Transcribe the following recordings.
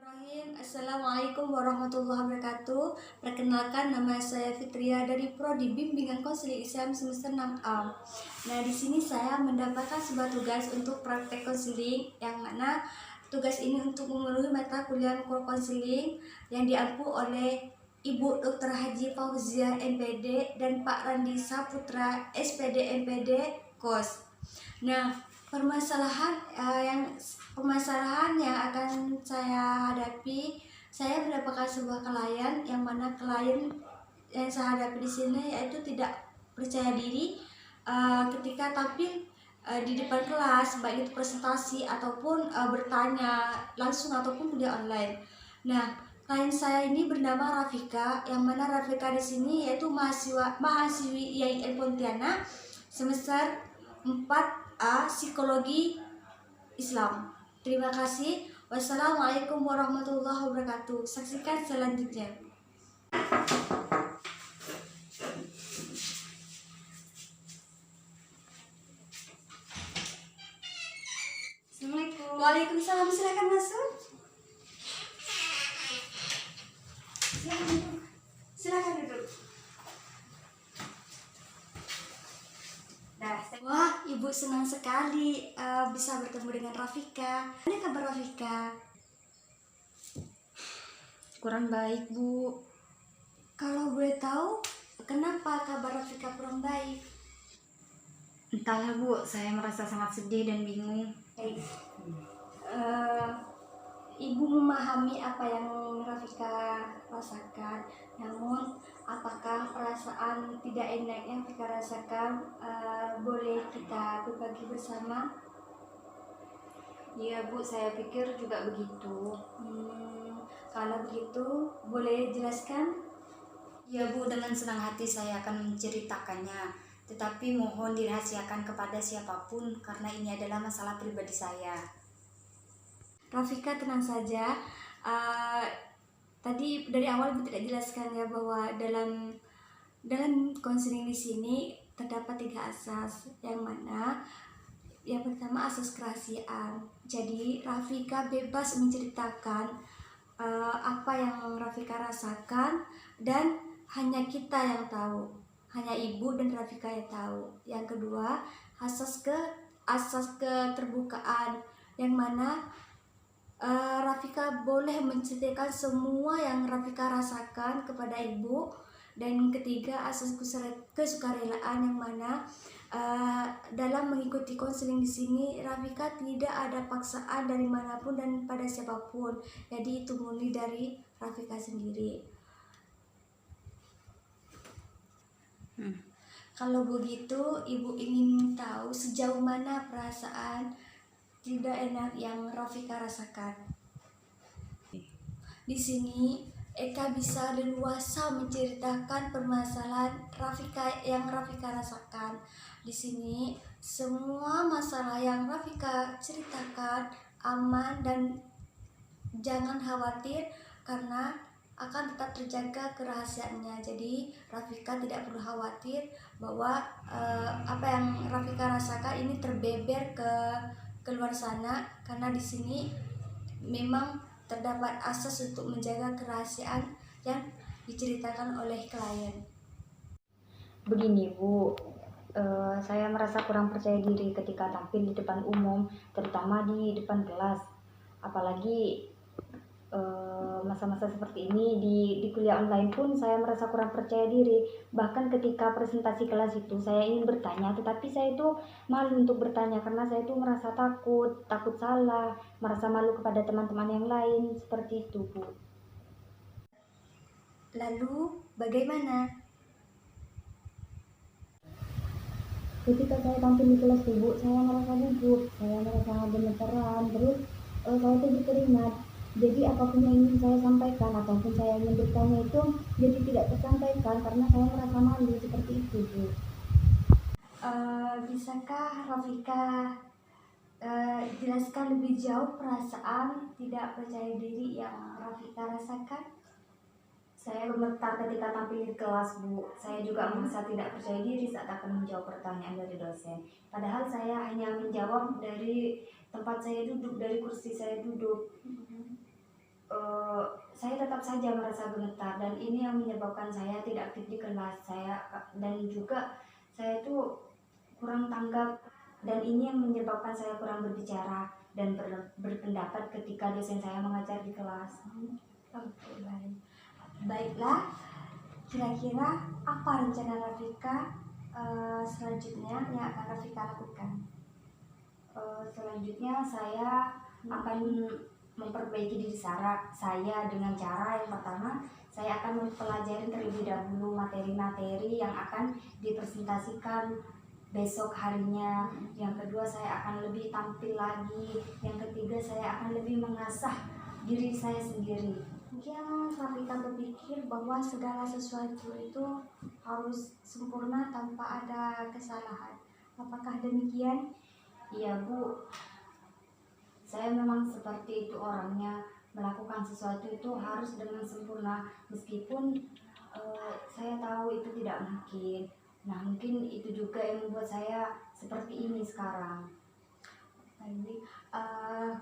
Bismillahirrahmanirrahim. Assalamualaikum warahmatullahi wabarakatuh. Perkenalkan, nama saya Fitria dari Prodi Bimbingan Konseling Islam semester 6A. Nah, di sini saya mendapatkan sebuah tugas untuk praktek konseling, yang mana tugas ini untuk memenuhi mata kuliah konseling yang diampu oleh Ibu Dr. Haji Fauzia MPD dan Pak Randi Saputra SPD MPD KOS. Nah, permasalahan yang akan saya hadapi, saya mendapatkan sebuah klien yang mana klien yang saya hadapi di sini yaitu tidak percaya diri ketika tampil di depan kelas, baik itu presentasi ataupun bertanya langsung ataupun kuliah online. Nah, klien saya ini bernama Rafika, yang mana Rafika di sini yaitu mahasiswi IAIN Pontianak semester 4A Psikologi Islam. Terima kasih. Wassalamualaikum warahmatullahi wabarakatuh. Saksikan selanjutnya. Assalamualaikum. Waalaikumsalam. Silakan masuk. Silakan duduk. Wah, Ibu senang sekali bisa bertemu dengan Rafika. Apa kabar Rafika? Kurang baik, Bu. Kalau boleh tahu, kenapa kabar Rafika kurang baik? Entahlah, Bu. Saya merasa sangat sedih dan bingung. Ibu memahami apa yang Rafika rasakan, namun apakah perasaan tidak enak yang Rafika rasakan boleh kita berbagi bersama? Iya, Bu. Saya pikir juga begitu. Kalau begitu, boleh jelaskan? Iya, Bu. Dengan senang hati saya akan menceritakannya. Tetapi mohon dirahasiakan kepada siapapun karena ini adalah masalah pribadi saya. Rafika, tenang saja. Tadi dari awal Ibu tidak jelaskan ya bahwa dalam konseling di sini terdapat 3 asas, yang mana yang pertama asas kerahasiaan. Jadi Rafika bebas menceritakan apa yang Rafika rasakan dan hanya kita yang tahu, hanya Ibu dan Rafika yang tahu. Yang kedua, asas keterbukaan, yang mana Rafika boleh menceritakan semua yang Rafika rasakan kepada Ibu. Dan ketiga, asas kesukarelaan, yang mana dalam mengikuti konseling di sini Rafika tidak ada paksaan dari manapun dan pada siapapun. Jadi itu murni dari Rafika sendiri. Kalau begitu, Ibu ingin tahu sejauh mana perasaan tidak enak yang Rafika rasakan. Di sini Eka bisa leluasa menceritakan permasalahan yang Rafika rasakan. Di sini semua masalah yang Rafika ceritakan aman dan jangan khawatir karena akan tetap terjaga kerahasiaannya. Jadi Rafika tidak perlu khawatir bahwa apa yang Rafika rasakan ini terbeber ke luar sana, karena di sini memang terdapat asas untuk menjaga kerahasiaan yang diceritakan oleh klien. Begini, Bu. Saya merasa kurang percaya diri ketika tampil di depan umum, terutama di depan kelas. Apalagi masa-masa seperti ini di kuliah online pun saya merasa kurang percaya diri. Bahkan ketika presentasi kelas itu saya ingin bertanya, tetapi saya itu malu untuk bertanya karena saya itu merasa takut salah, merasa malu kepada teman-teman yang lain, seperti itu, Bu. Lalu bagaimana? Ketika saya tampil di kelas, Bu, saya merasa gugup, saya merasa gemeteran, terus saya itu berkeringat. Jadi apapun yang ingin saya sampaikan ataupun saya ingin bertanya itu jadi tidak tersampaikan karena saya merasa malu, seperti itu, Bu. Bisakah Rafika jelaskan lebih jauh perasaan tidak percaya diri yang Rafika rasakan? Saya gemetar ketika tampil di kelas, Bu. Saya juga merasa tidak percaya diri saat akan menjawab pertanyaan dari dosen. Padahal saya hanya menjawab dari tempat saya duduk, dari kursi saya duduk. eh, saya tetap saja merasa gemetar dan ini yang menyebabkan saya tidak aktif di kelas saya, dan juga saya itu kurang tanggap, dan ini yang menyebabkan saya kurang berbicara dan berpendapat ketika dosen saya mengajar di kelas. Oke, baik. Baiklah, kira-kira apa rencana Rafika selanjutnya yang akan Rafika lakukan? Selanjutnya saya akan memperbaiki diri saya dengan cara yang pertama, saya akan mempelajari terlebih dahulu materi-materi yang akan dipresentasikan besok harinya. Yang kedua, saya akan lebih tampil lagi. Yang ketiga, saya akan lebih mengasah diri saya sendiri. Mungkin Rafika berpikir bahwa segala sesuatu itu harus sempurna tanpa ada kesalahan. Apakah demikian? Iya Bu, saya memang seperti itu orangnya, melakukan sesuatu itu harus dengan sempurna meskipun saya tahu itu tidak mungkin. Nah, mungkin itu juga yang membuat saya seperti ini sekarang. Baik,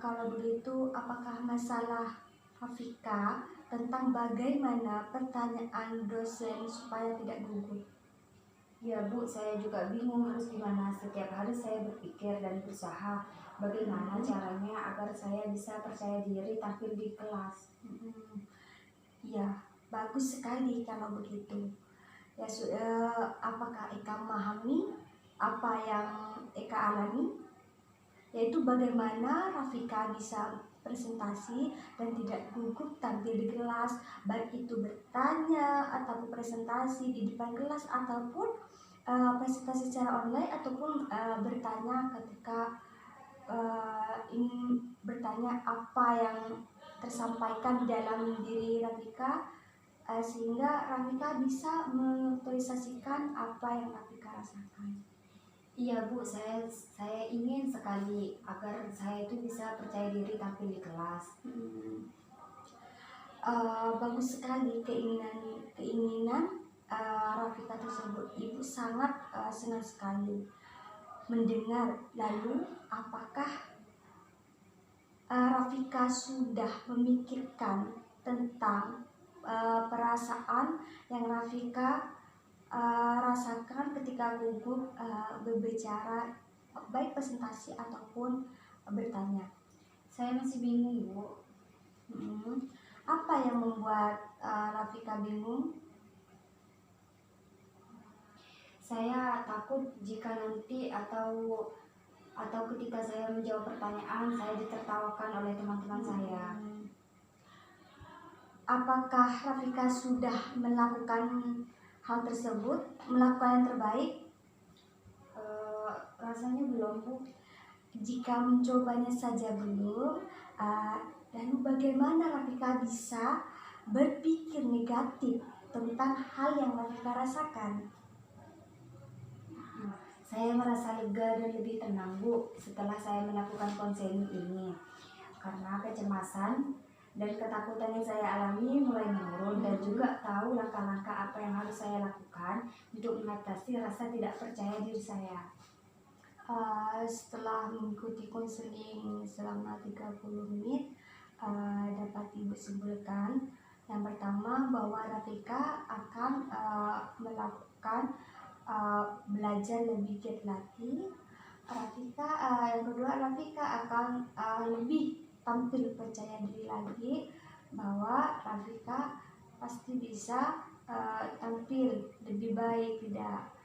kalau begitu apakah masalah Rafika tentang bagaimana pertanyaan dosen supaya tidak gugup? Ya Bu, saya juga bingung harus gimana. Setiap hari saya berpikir dan berusaha bagaimana caranya agar saya bisa percaya diri tampil di kelas. Ya, bagus sekali kalau begitu. Ya, apakah Eka memahami apa yang Eka alami? Yaitu bagaimana Rafika bisa presentasi dan tidak gugup tampil di kelas, baik itu bertanya ataupun presentasi di depan kelas ataupun presentasi secara online ataupun bertanya ketika ingin bertanya apa yang tersampaikan di dalam diri Rafika, sehingga Rafika bisa mengaktualisasikan apa yang Rafika rasakan. Iya Bu, saya ingin sekali agar saya itu bisa percaya diri tampil di kelas. Bagus sekali keinginan Rafika tersebut. Ibu sangat senang sekali mendengar. Lalu apakah Rafika sudah memikirkan tentang perasaan yang Rafika rasakan ketika gugup berbicara, baik presentasi ataupun bertanya? Saya masih bingung Bu. Apa yang membuat Rafika bingung? Saya takut jika nanti atau ketika saya menjawab pertanyaan saya ditertawakan oleh teman-teman saya. Apakah Rafika sudah melakukan hal tersebut, melakukan yang terbaik? Rasanya belum Bu. Jika mencobanya saja belum, lalu bagaimana Rafika bisa berpikir negatif tentang hal yang Rafika rasakan? Saya merasa lega dan lebih tenang Bu setelah saya melakukan konseling ini, karena kecemasan dan ketakutan yang saya alami mulai menurun, dan juga tahu langkah-langkah apa yang harus saya lakukan untuk mengatasi rasa tidak percaya diri saya. Setelah mengikuti konseling selama 30 menit, dapat Ibu simpulkan yang pertama bahwa Rafika akan melakukan belajar lebih giat lagi. Yang kedua, Rafika akan lebih tampil percaya diri lagi, bahwa Rafika pasti bisa tampil lebih baik, tidak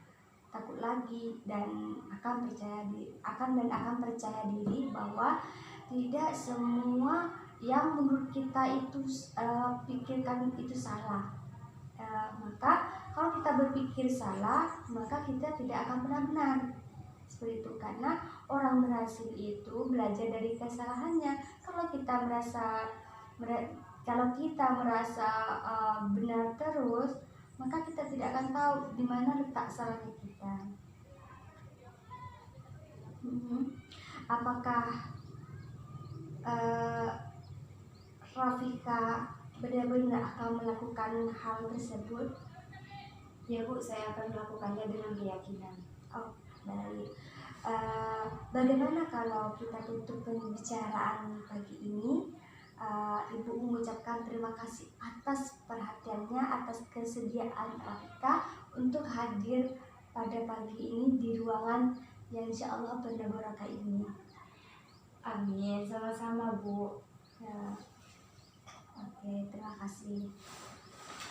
takut lagi, dan akan percaya diri bahwa tidak semua yang menurut kita itu pikirkan itu salah. Maka kalau kita berpikir salah, maka kita tidak akan pernah benar. Seperti itu, karena orang berhasil itu belajar dari kesalahannya. Kalau kita merasa benar terus, maka kita tidak akan tahu di mana letak salahnya kita. Apakah Rafika benar-benar akan melakukan hal tersebut? Ya Bu, saya akan melakukannya dengan keyakinan. Oh, baik. Bagaimana kalau kita tutup pembicaraan pagi ini? Ibu mengucapkan terima kasih atas perhatiannya, atas kesediaan Rafika untuk hadir pada pagi ini di ruangan yang insya Allah penuh barokah ini. Amin, sama-sama Bu. Ya, oke, terima kasih.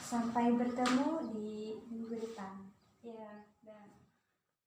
Sampai bertemu di minggu depan. Ya.